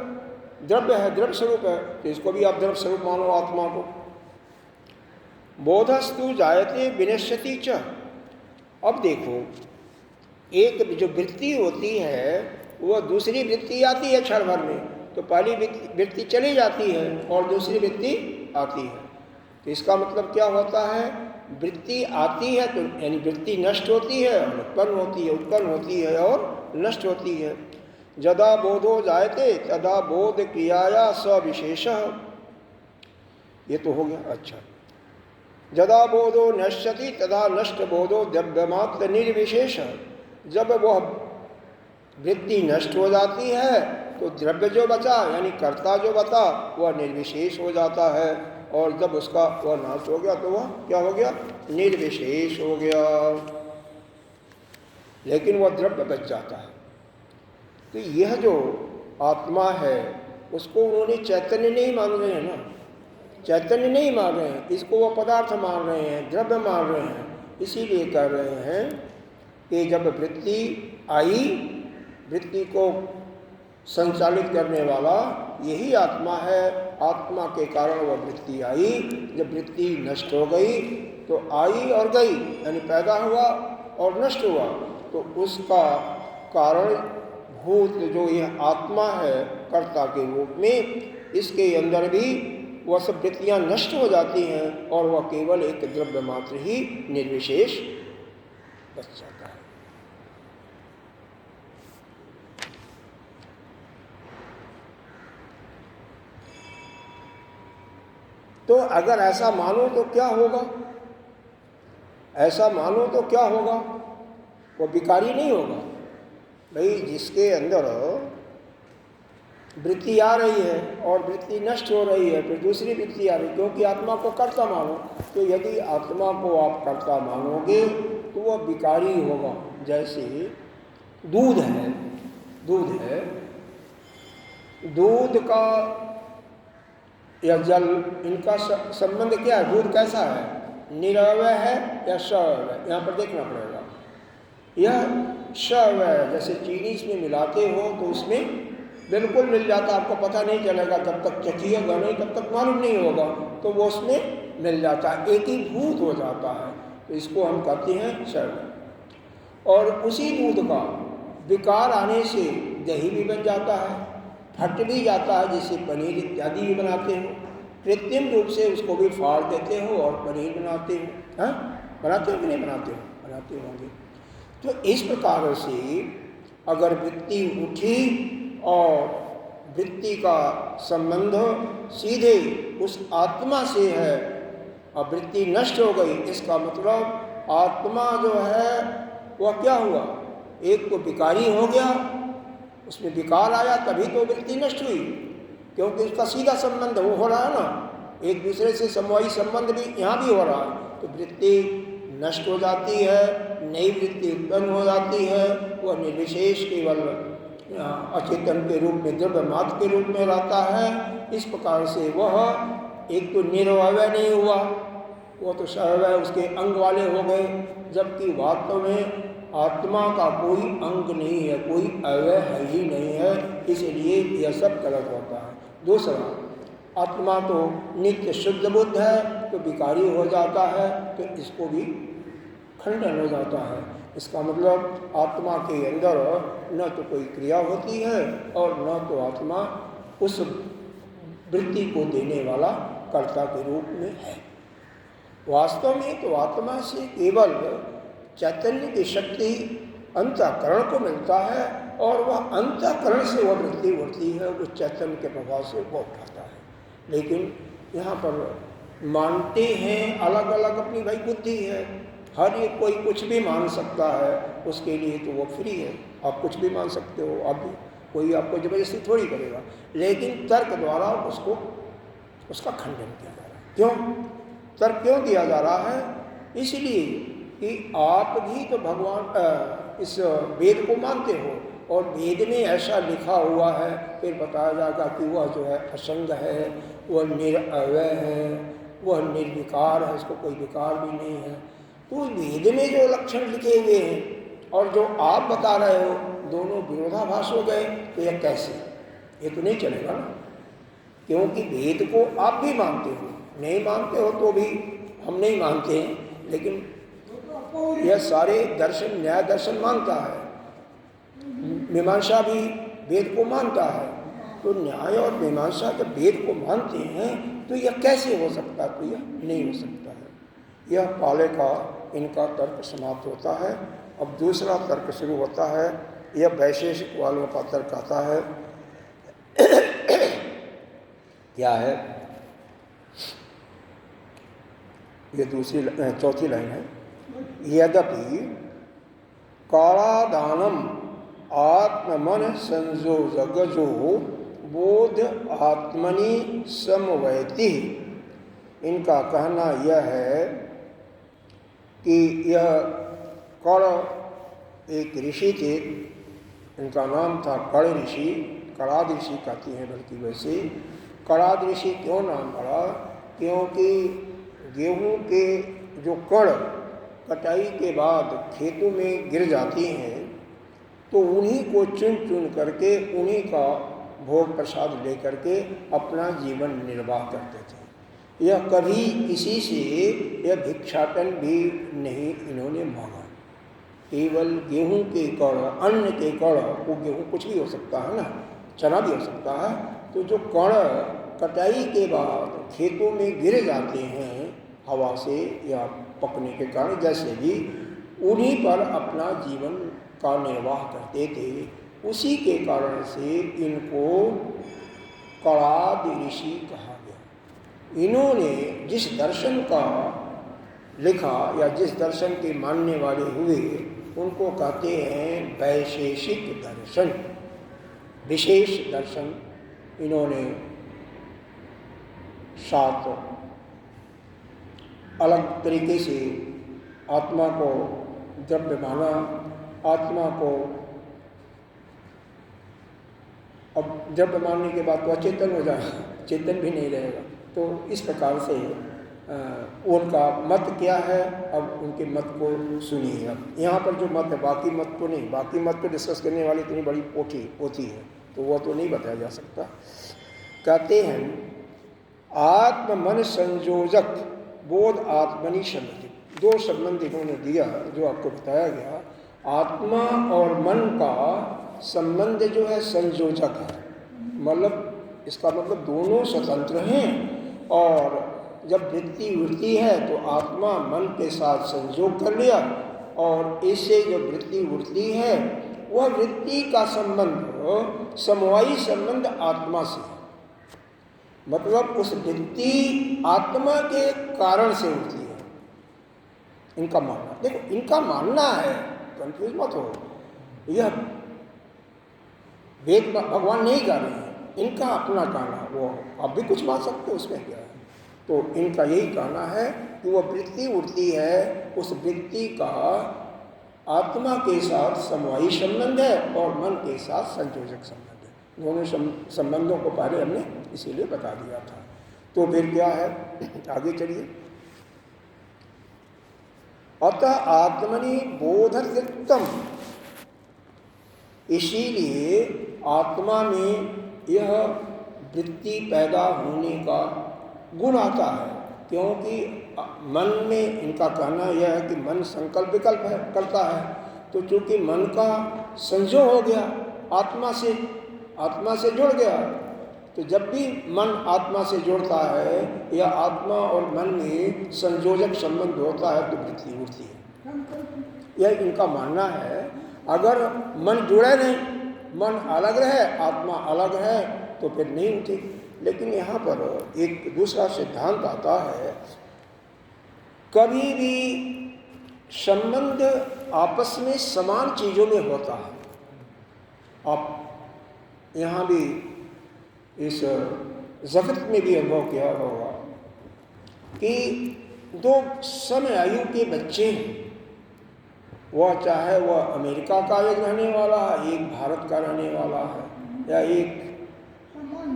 द्रव्य है, द्रव्य स्वरूप है, तो इसको भी आप द्रव्य स्वरूप मानो आत्मा को। बोधस्तु जायते विनश्यति च। अब देखो, एक जो वृत्ति होती है वह दूसरी वृत्ति आती है क्षण भर में, तो पहली वृत्ति चली जाती है और दूसरी वृत्ति आती है। तो इसका मतलब क्या होता है? वृत्ति आती है तो यानी वृत्ति नष्ट होती है और उत्पन्न होती है, उत्पन्न होती है और नष्ट होती है। यदा बोधो जायते तदा बोध क्रियाया सविशेष, ये तो हो गया। अच्छा, यदा बोधो नश्यति तदा नष्ट बोधो द्रव्यमात्र निर्विशेष। जब वह वृत्ति नष्ट हो जाती है तो द्रव्य जो बचा यानी कर्ता जो बचा वह निर्विशेष हो जाता है, और जब उसका वह नाश हो गया तो वह क्या हो गया? निर्विशेष हो गया, लेकिन वह द्रव्य बच जाता है। तो यह जो आत्मा है उसको उन्होंने चैतन्य नहीं मान रहे हैं ना, चैतन्य नहीं मान रहे हैं, इसको वह पदार्थ मान रहे हैं, द्रव्य मान रहे हैं। इसीलिए कह रहे हैं कि जब वृत्ति आई, वृत्ति को संचालित करने वाला यही आत्मा है। आत्मा के कारण वह वृत्ति आई, जब वृत्ति नष्ट हो गई तो आई और गई, यानी पैदा हुआ और नष्ट हुआ, तो उसका कारण भूत जो यह आत्मा है कर्ता के रूप में, इसके अंदर भी वह सब वृत्तियाँ नष्ट हो जाती हैं और वह केवल एक द्रव्य मात्र ही निर्विशेष बच जाता है। तो अगर ऐसा मानो तो क्या होगा? ऐसा मानो तो क्या होगा? वो विकारी नहीं होगा। भाई जिसके अंदर वृत्ति आ रही है और वृत्ति नष्ट हो रही है, फिर दूसरी वृत्ति आ रही है, क्योंकि आत्मा को कर्ता मानो। तो यदि आत्मा को आप कर्ता मानोगे तो वह विकारी होगा। जैसे दूध है, दूध है, दूध का या जल, इनका संबंध क्या है? दूध कैसा है? निरवय है या सवय है? यहाँ पर देखना पड़ेगा। यह सवय है, जैसे चीनी इसमें मिलाते हो तो उसमें बिल्कुल मिल जाता, आपको पता नहीं चलेगा, जब तक चखिएगा नहीं तब तक मालूम नहीं होगा, तो वो उसमें मिल जाता है, एक ही भूत हो जाता है। तो इसको हम कहते हैं सवय। और उसी दूध का विकार आने से दही भी बन जाता है, फट भी जाता है, जिससे पनीर इत्यादि भी बनाते हो। कृत्रिम रूप से उसको भी फाड़ देते हो और पनीर बनाते हो। हाँ, बनाते हो कि नहीं बनाते हो? बनाते होंगे। तो इस प्रकार से अगर वृत्ति उठी और वृत्ति का संबंध सीधे उस आत्मा से है और वृत्ति नष्ट हो गई, इसका मतलब आत्मा जो है वह क्या हुआ? एक तो विकारी हो गया, उसमें विकार आया तभी तो वृत्ति नष्ट हुई, क्योंकि उसका सीधा संबंध वो हो रहा है ना, एक दूसरे से समवायी संबंध भी यहाँ भी हो रहा है। तो वृत्ति नष्ट हो जाती है, नई वृत्ति उत्पन्न हो जाती है, वह निर्विशेष केवल अचेतन के रूप में, द्रव्य मात्र के रूप में रहता है। इस प्रकार से वह एक तो निरवय नहीं हुआ, वो तो सवय उसके अंग वाले हो गए, जबकि वास्तव में आत्मा का कोई अंग नहीं है, कोई अवयव है ही नहीं है, इसलिए यह सब गलत होता है। दूसरा, आत्मा तो नित्य शुद्ध बुद्ध है, तो विकारी हो जाता है, तो इसको भी खंडन हो जाता है। इसका मतलब आत्मा के अंदर न तो कोई क्रिया होती है और न तो आत्मा उस वृत्ति को देने वाला कर्ता के रूप में है। वास्तव में तो आत्मा से केवल चैतन्य की शक्ति अंतःकरण को मिलता है और वह अंतःकरण से वह वृत्ति उठती है, उस चैतन्य के प्रभाव से वो उठाता है। लेकिन यहाँ पर मानते हैं अलग अलग अपनी भाई बुद्धि है, हर एक कोई कुछ भी मान सकता है, उसके लिए तो वो फ्री है, आप कुछ भी मान सकते हो, आप भी, कोई आपको जबरदस्ती थोड़ी करेगा। लेकिन तर्क द्वारा उसका खंडन किया जा रहा है। क्यों तर्क क्यों दिया जा रहा है? इसलिए कि आप भी तो भगवान इस वेद को मानते हो और वेद में ऐसा लिखा हुआ है, फिर बताया जाएगा कि वह जो है असंग है, वह निरअवय है, वह निर्विकार है, इसको कोई विकार भी नहीं है। तो वेद में जो लक्षण लिखे हुए हैं और जो आप बता रहे हो, दोनों विरोधाभास हो गए। तो यह कैसे? ये तो नहीं चलेगा ना, क्योंकि वेद को आप भी मानते हो, नहीं मानते हो तो भी हम नहीं मानते हैं, लेकिन यह सारे दर्शन, न्याय दर्शन मानता है, मीमांसा भी वेद को मानता है। तो न्याय और मीमांसा जब वेद को मानते हैं तो यह कैसे हो सकता है? तो यह नहीं हो सकता है। यह पहले का इनका तर्क समाप्त होता है। अब दूसरा तर्क शुरू होता है। यह वैशेषिक वालों का तर्क आता है। क्या है? यह चौथी लाइन है। यद्यपि कालादानम आत्मन संयोजगजो बोध आत्मनि समवैति। इनका कहना यह है कि यह कण एक ऋषि थे, इनका नाम था कण ऋषि, कणाद ऋषि कहती हैं बल्कि वैसे। कणाद ऋषि क्यों नाम पड़ा? क्योंकि गेहूं के जो कण कटाई के बाद खेतों में गिर जाती हैं तो उन्हीं को चुन चुन करके उन्हीं का भोग प्रसाद लेकर के अपना जीवन निर्वाह करते थे। यह कभी किसी से यह भिक्षाटन भी नहीं इन्होंने मांगा। केवल गेहूं के कण, अन्न के कण, वो गेहूं कुछ भी हो सकता है ना, चना भी हो सकता है, तो जो कण कटाई के बाद खेतों में गिर जाते हैं हवा से या पकने के कारण, जैसे भी उन्हीं पर अपना जीवन का निर्वाह करते थे। उसी के कारण से इनको कणाद ऋषि कहा गया। इन्होंने जिस दर्शन का लिखा या जिस दर्शन के मानने वाले हुए उनको कहते हैं वैशेषिक दर्शन, विशेष दर्शन। इन्होंने 7 अलग तरीके से आत्मा को द्रव्य माना, आत्मा को अब द्रव्य मानने के बाद तो अचेतन हो जाएगा, चेतन भी नहीं रहेगा। तो इस प्रकार से उनका मत क्या है, अब उनके मत को सुनिए। अब यहाँ पर जो मत है, बाकी मत को नहीं, बाकी मत को डिस्कस करने वाली इतनी बड़ी पोथी है तो वह तो नहीं बताया जा सकता। कहते हैं आत्म मन संयोजक बोध आत्मनि संबंधित। 2 संबंध इन्होंने दिया जो आपको बताया गया। आत्मा और मन का संबंध जो है संयोजक है, मतलब इसका मतलब दोनों स्वतंत्र हैं। और जब वृत्ति उठती है तो आत्मा मन के साथ संयोग कर लिया और इससे जो वृत्ति उठती है वह वृत्ति का संबंध समवायी संबंध आत्मा से, मतलब उस वृत्ति आत्मा के कारण से उठती है। इनका मानना, देखो इनका मानना है, कंफ्यूज मत हो, यह वेद भगवान नहीं कह रहे हैं, इनका अपना कहना। वो आप भी कुछ मान सकते हो, उसमें क्या है। तो इनका यही कहना है कि वह वृत्ति उठती है, उस वृत्ति का आत्मा के साथ समवायी संबंध है और मन के साथ संयोजक संबंध है। दोनों संबंधों को पहले हमने इसीलिए बता दिया था। तो फिर क्या है, आगे चलिए। अतः आत्मनि बोधकृतम, इसीलिए आत्मा में यह वृत्ति पैदा होने का गुण आता है, क्योंकि मन में इनका कहना यह है कि मन संकल्प विकल्प है करता है। तो चूंकि मन का संयोग हो गया आत्मा से जुड़ गया, तो जब भी मन आत्मा से जुड़ता है या आत्मा और मन में संयोजक संबंध होता है तो वृत्ति उठती है। यह इनका मानना है। अगर मन जुड़े नहीं, मन अलग रहे, आत्मा अलग है, तो फिर नहीं उठेगी। लेकिन यहाँ पर एक दूसरा सिद्धांत आता है, कभी भी संबंध आपस में समान चीज़ों में होता है। आप यहाँ भी इस जगत में भी अनुभव किया होगा कि दो समय आयु के बच्चे हैं, वह चाहे वह अमेरिका का एक रहने वाला है, एक भारत का रहने वाला है, या एक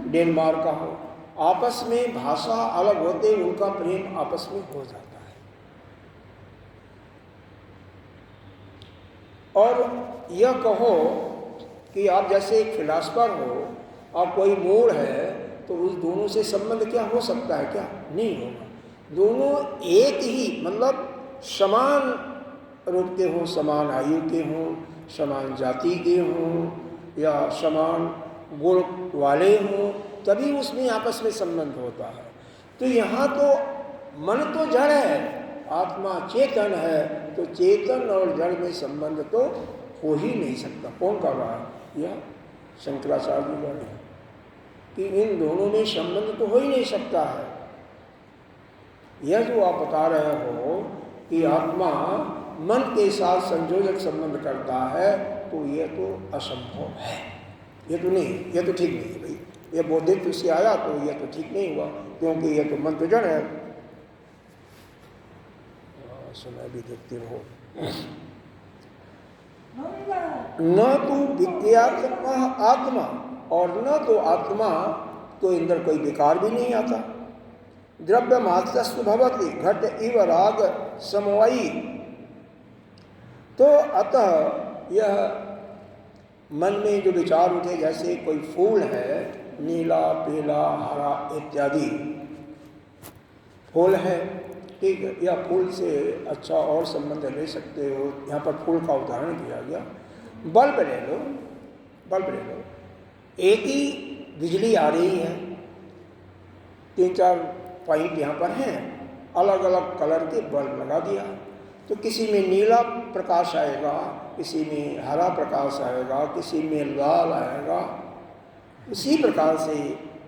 डेनमार्क का हो, आपस में भाषा अलग होते उनका प्रेम आपस में हो जाता है। और यह कहो कि आप जैसे एक फिलासफर हो और कोई मूड है, तो उस दोनों से संबंध क्या हो सकता है? क्या नहीं होगा। दोनों एक ही मतलब समान रूप के हों, समान आयु के हों, समान जाति के हों या समान गुण वाले हों, तभी उसमें आपस में संबंध होता है। तो यहाँ तो मन तो जड़ है, आत्मा चेतन है, तो चेतन और जड़ में संबंध तो हो ही नहीं सकता। कौन कर रहा है? यह शंकराचार्य जी कह रहे हैं कि इन दोनों में संबंध तो हो ही नहीं सकता है। यह जो आप बता रहे हो कि आत्मा मन के साथ संयोजक संबंध करता है, तो यह तो असंभव है। ये तो नहीं, यह तो ठीक नहीं है भाई। यह बौद्धित्व से आया तो यह तो ठीक नहीं हुआ, क्योंकि यह तो मन तो जड़ है। समय भी देखते रहो। न तो विज्ञात्मा आत्मा, और न तो आत्मा तो इंद्र कोई विकार भी नहीं आता। द्रव्य मात्रस्तु भवति घट इव राग समवायी। तो अतः यह मन में जो विचार उठे, जैसे कोई फूल है, नीला पीला हरा इत्यादि फूल है, ठीक है, या फूल से अच्छा और संबंध ले सकते हो। यहाँ पर फूल का उदाहरण दिया गया। बल्ब ले लो, बल्ब ले लो, एक ही बिजली आ रही है, 3-4 पॉइंट यहाँ पर हैं, अलग अलग कलर के बल्ब लगा दिया, तो किसी में नीला प्रकाश आएगा, किसी में हरा प्रकाश आएगा, किसी में लाल आएगा। उसी प्रकार से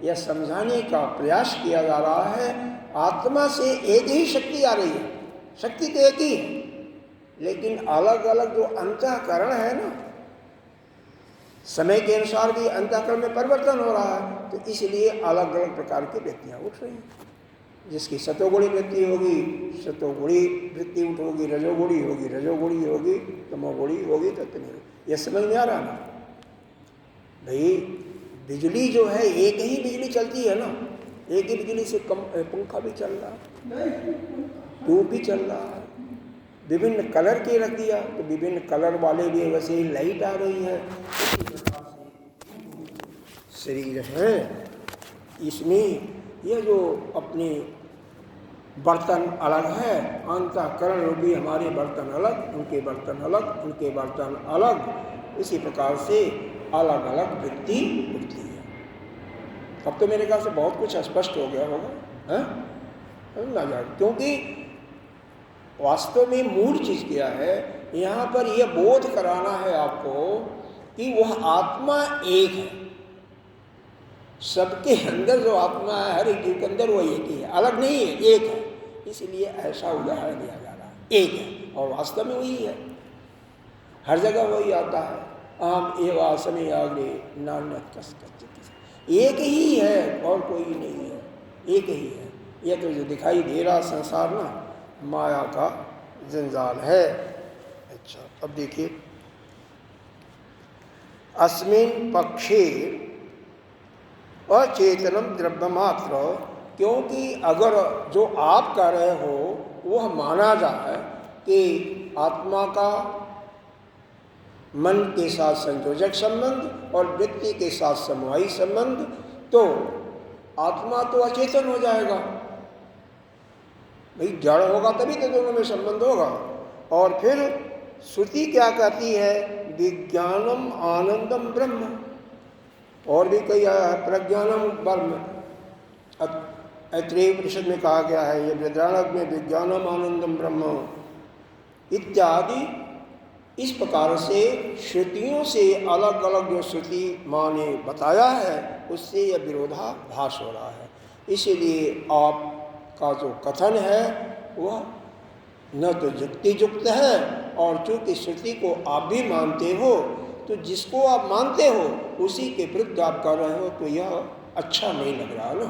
यह समझाने का प्रयास किया जा रहा है, आत्मा से एक ही शक्ति आ रही है, शक्ति तो एक ही है, लेकिन अलग अलग जो अंतःकरण है ना, समय के अनुसार भी अंतःकरण में परिवर्तन हो रहा है, तो इसलिए अलग अलग प्रकार की वृत्तियाँ उठ रही हैं। जिसकी सतोगुणी वृत्ति होगी, सतोगुणी वृत्ति उठोगी, रजोगुणी होगी, रजोगुणी होगी, तमोगुणी होगी, तत्व नहीं होगी। यह समझ में आ रहा ना भाई? बिजली जो है, एक ही बिजली चलती है ना, एक ही बिजली से कम पंखा भी चल रहा है, ट्यूब भी चल रहा है, विभिन्न कलर के रख दिया तो विभिन्न कलर वाले भी वैसे ही लाइट आ रही है। शरीर है, इसमें यह जो अपने बर्तन अलग है, अंतःकरण रूपी हमारे बर्तन अलग, उनके बर्तन अलग, उनके बर्तन अलग, इसी प्रकार से अलग अलग वृत्ति उठती है। अब तो मेरे ख्याल से बहुत कुछ स्पष्ट हो गया होगा, है ना जाए, क्योंकि वास्तव में मूल चीज़ क्या है, यहाँ पर यह बोध कराना है आपको कि वह आत्मा एक है। सबके अंदर जो आत्मा है, हर एक जीव के अंदर वो एक ही है, अलग नहीं है, एक है। इसलिए ऐसा उदाहरण दिया जा रहा है, एक है, और वास्तव में वही है, हर जगह वही आता है। आम एव आसमे आगे नान्य कस, एक ही है और कोई नहीं है, एक ही है। यह तो जो दिखाई दे रहा संसार ना, माया का जंजाल है। अच्छा, अब देखिए, अस्मिन् पक्षे अचेतनम द्रव्य मात्र, क्योंकि अगर जो आप कह रहे हो वह माना जाए कि आत्मा का मन के साथ संयोजक संबंध और वृत्ति के साथ समवायी संबंध, तो आत्मा तो अचेतन हो जाएगा। भाई जड़ होगा तभी तो दोनों में संबंध होगा। और फिर श्रुति क्या कहती है? विज्ञानम आनंदम ब्रह्म। और भी कई आया है, प्रज्ञानम ब्रह्म। ऐत्रेय उपनिषद में कहा गया है, ये बृहदारण्यक में विज्ञानम आनंदम ब्रह्म इत्यादि। इस प्रकार से श्रुतियों से अलग अलग जो श्रुति माँ ने बताया है उससे यह विरोधाभास हो रहा है। इसीलिए आपका जो कथन है वह न तो युक्तियुक्त है, और चूँकि श्रुति को आप भी मानते हो तो जिसको आप मानते हो उसी के विरुद्ध आप कर रहे हो, तो यह अच्छा नहीं लग रहा ना।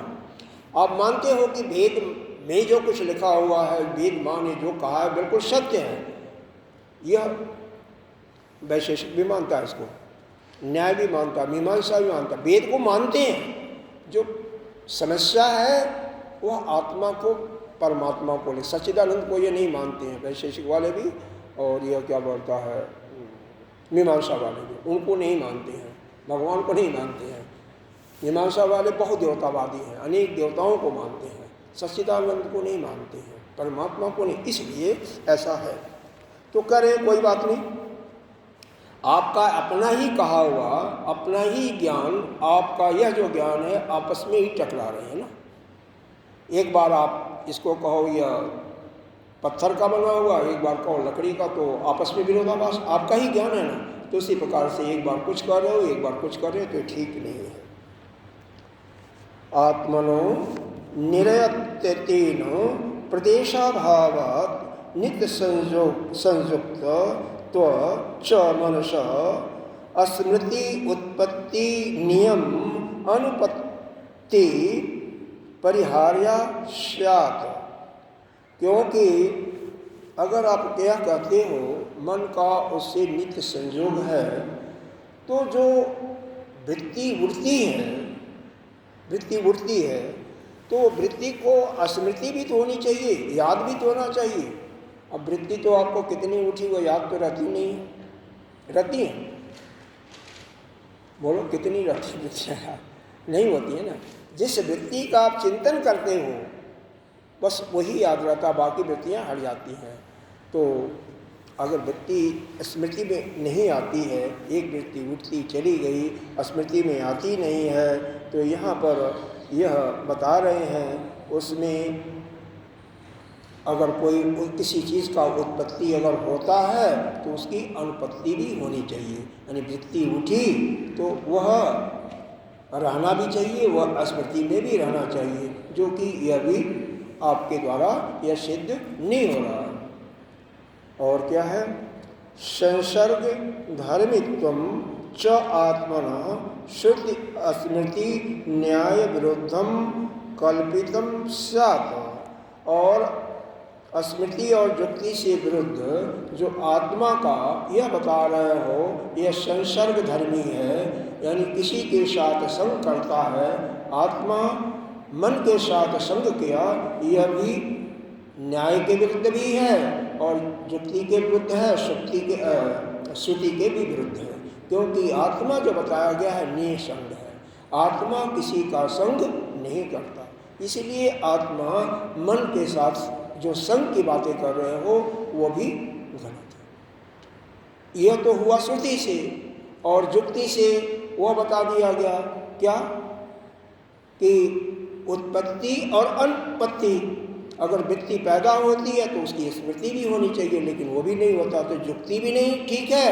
आप मानते हो कि वेद में जो कुछ लिखा हुआ है, वेद माँ ने जो कहा है बिल्कुल सत्य है। यह वैशेषिक भी मानता है इसको, न्याय भी मानता है, मीमांसा भी मानता है, वेद को मानते हैं। जो समस्या है वह आत्मा को, परमात्मा को ले, सच्चिदानंद को ये नहीं मानते हैं वैशेषिक वाले भी, और यह क्या बोलता है मीमांसा वाले भी, उनको नहीं मानते हैं, भगवान को नहीं मानते हैं। मीमांसा वाले बहुत देवतावादी हैं, अनेक देवताओं को मानते हैं, सच्चिदानंद को नहीं मानते हैं, परमात्मा को नहीं। इसलिए ऐसा है। तो करें, कोई बात नहीं। आपका अपना ही कहा हुआ, अपना ही ज्ञान, आपका यह जो ज्ञान है आपस में ही टकरा रहे हैं ना। एक बार आप इसको कहो यह पत्थर का बना हुआ, एक बार कहो लकड़ी का, तो आपस में विरोधाभास। आपका ही ज्ञान है ना। तो इसी प्रकार से एक बार कुछ कर रहे हो, एक बार कुछ कर रहे हो, तो ठीक नहीं है। आत्मनो निरयतेन प्रदेशाभावात् नित्य संयुक्त च मनस अस्मृति उत्पत्ति नियम अनुपत्ति परिहार्या स्यात्। क्योंकि अगर आप क्या कहते हो मन का उससे नित्य संयोग है, तो जो वृत्ति उठती है, तो वृत्ति को स्मृति भी तो होनी चाहिए, याद भी तो होना चाहिए। अब वृत्ति तो आपको कितनी उठी वो याद तो रहती नहीं है, रहती है? बोलो कितनी रहती वृत्तियाँ? नहीं होती है ना। जिस वृत्ति का आप चिंतन करते हो बस वही याद रहता, बाकी वृत्तियाँ हट जाती हैं। तो अगर वृत्ति स्मृति में नहीं आती है, एक वृत्ति उठती चली गई, स्मृति में आती नहीं है, तो यहाँ पर यह बता रहे हैं उसमें अगर कोई किसी चीज़ का उत्पत्ति अगर होता है तो उसकी अनुपत्ति भी होनी चाहिए। यानी वृत्ति उठी तो वह रहना भी चाहिए, वह स्मृति में भी रहना चाहिए, जो कि यह भी आपके द्वारा यह सिद्ध नहीं हो रहा। और क्या है? संसर्ग धर्मित्वम च आत्मना श्रुति स्मृति न्याय विरुद्धम कल्पितम स्यात्। और स्मृति और युक्ति से विरुद्ध जो आत्मा का यह बता रहे हो यह संसर्ग धर्मी है, यानी किसी के साथ संग करता है। आत्मा मन के साथ संग किया, यह भी न्याय के विरुद्ध भी है और युक्ति के विरुद्ध है, श्रुति के भी विरुद्ध है। क्योंकि आत्मा जो बताया गया है निसंग है, आत्मा किसी का संग नहीं करता। इसलिए आत्मा मन के साथ जो संग की बातें कर रहे हो वो भी गलत है। यह तो हुआ श्रुति से, और युक्ति से वह बता दिया गया क्या कि उत्पत्ति और अनुपत्ति, अगर वृत्ति पैदा होती है तो उसकी स्मृति भी होनी चाहिए, लेकिन वो भी नहीं होता तो युक्ति भी नहीं ठीक है,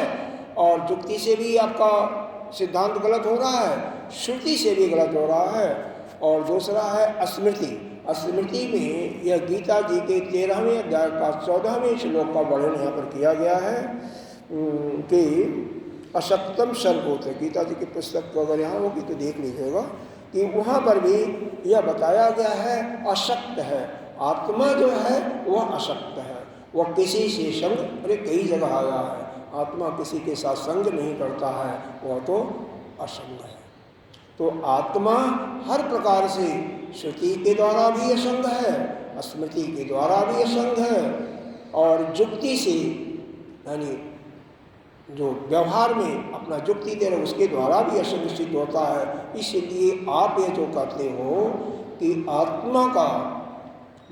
और युक्ति से भी आपका सिद्धांत गलत हो रहा है, श्रुति से भी गलत हो रहा है। और दूसरा है स्मृति। स्मृति में यह गीता जी के 13वें अध्याय का 14वें श्लोक का वर्णन यहाँ पर किया गया है कि अशक्तम सर्वभूत है। गीता जी की पुस्तक को अगर यहाँ होगी तो देख लीजिएगा कि वहाँ पर भी यह बताया गया है अशक्त है। आत्मा जो है वह अशक्त है, वह किसी से संग, अरे कई जगह आया है, आत्मा किसी के साथ संग नहीं करता है, वह तो असंग है। तो आत्मा हर प्रकार से श्रुति के द्वारा भी असंग है, स्मृति के द्वारा भी असंग है, और युक्ति से यानी जो व्यवहार में अपना युक्ति दे रहे उसके द्वारा भी असंग सिद्ध होता है। इसलिए आप ये जो कहते हो कि आत्मा का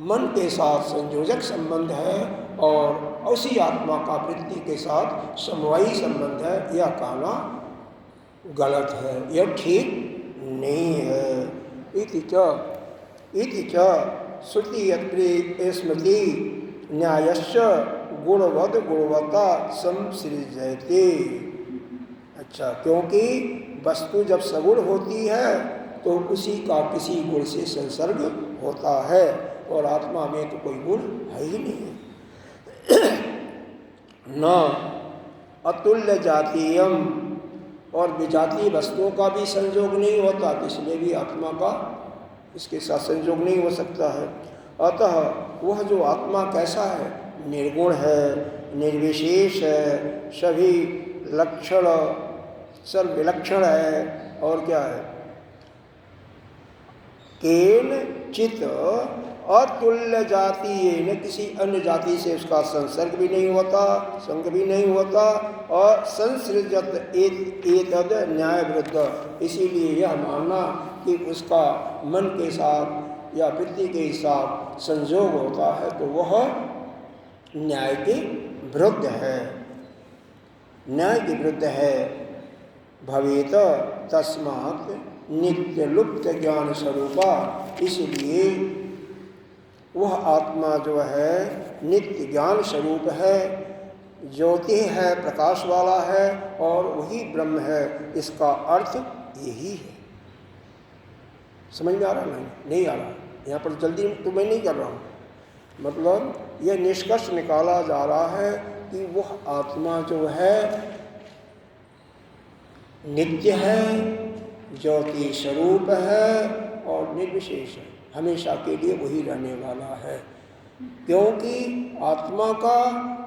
मन के साथ संयोजक संबंध है और उसी आत्मा का वृत्ति के साथ समवायी संबंध है, यह कहना गलत है, यह ठीक नहीं है। इति च श्रुति यत्रे स्मृति न्यायश्च गुणवद गुणवत्ता संसृजयते। अच्छा, क्योंकि वस्तु जब सगुण होती है तो उसी का किसी गुण से संसर्ग होता है और आत्मा में तो कोई गुण है ही नहीं। न अतुल्य जातीयम, और विजातीय वस्तुओं का भी संयोग नहीं होता, इसलिए भी आत्मा का इसके साथ संयोग नहीं हो सकता है। अतः वह जो आत्मा कैसा है, निर्गुण है, निर्विशेष है, सभी लक्षण सर्वविलक्षण है, और क्या है, केन चित अतुल्य जातीय, न किसी अन्य जाति से उसका संसर्ग भी नहीं होता, संग भी नहीं होता, और संसृजत एतद न्याय विरुद्ध। इसीलिए यह मानना कि उसका मन के साथ या वृत्ति के साथ संयोग होता है तो वह न्याय के विरुद्ध है, न्याय के विरुद्ध है। भवेत तस्मात् नित्य लुप्त ज्ञान स्वरूपा, इसलिए वह आत्मा जो है नित्य ज्ञान स्वरूप है, ज्योति है, प्रकाश वाला है और वही ब्रह्म है। इसका अर्थ यही है। समझ में आ रहा नहीं? नहीं आ रहा। यहाँ पर जल्दी तो मैं नहीं कर रहा हूँ, मतलब यह निष्कर्ष निकाला जा रहा है कि वह आत्मा जो है नित्य है, ज्योति स्वरूप है और निर्विशेष है, हमेशा के लिए वही रहने वाला है। क्योंकि आत्मा का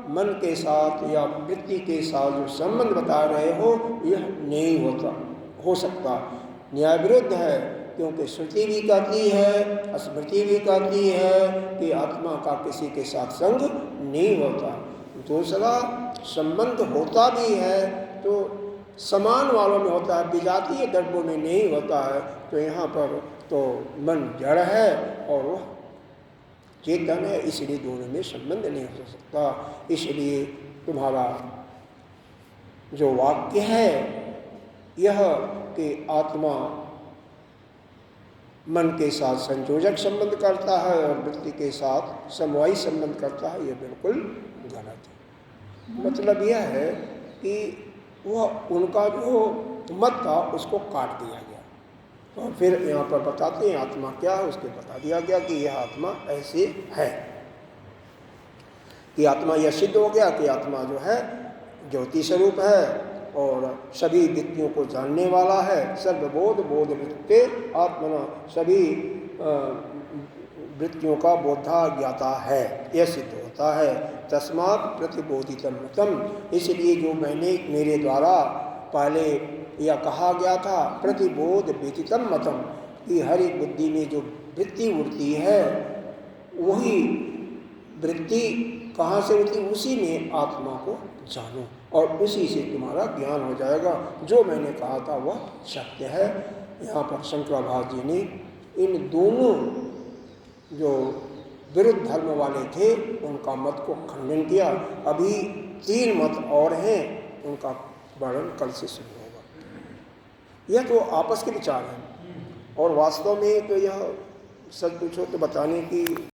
मन के साथ या वृत्ति के साथ जो संबंध बता रहे हो यह नहीं हो सकता, न्याय विरुद्ध है। क्योंकि श्रुति भी कहती है, स्मृति भी कहती है कि आत्मा का किसी के साथ संग नहीं होता। दूसरा, संबंध होता भी है तो समान वालों में होता है, विजातीय द्रव्यों में नहीं होता है। तो यहाँ पर तो मन जड़ है और वह चेतन है, इसलिए दोनों में संबंध नहीं हो सकता। इसलिए तुम्हारा जो वाक्य है यह कि आत्मा मन के साथ संयोजक संबंध करता है और वृत्ति के साथ समवायी संबंध करता है, यह बिल्कुल गलत है। मतलब यह है कि वह उनका जो मत था उसको काट दिया गया। तो फिर यहाँ पर बताते हैं आत्मा क्या है, उसके बता दिया गया कि यह आत्मा ऐसे है कि आत्मा यह सिद्ध हो गया कि आत्मा जो है ज्योति स्वरूप है और सभी वृत्तियों को जानने वाला है। सर्वबोध बोध वृत्ते आत्मना, सभी वृत्तियों का बोधा ज्ञाता है, यह सिद्ध होता है। तस्मात् प्रतिबोधितम मतम, इसलिए जो मेरे द्वारा पहले यह कहा गया था प्रतिबोध विदितम मतम, कि हर एक बुद्धि में जो वृत्ति उठती है वही वृत्ति कहाँ से उठती, उसी में आत्मा को जानो और उसी से तुम्हारा ज्ञान हो जाएगा। जो मैंने कहा था वह सत्य है। यहाँ पर शंकराचार्य जी ने इन दोनों जो विरुद्ध धर्म वाले थे उनका मत को खंडन किया। अभी 3 मत और हैं, उनका वर्णन कल से शुरू होगा। यह तो आपस के विचार हैं और वास्तव में तो यह सच पूछो तो बताने की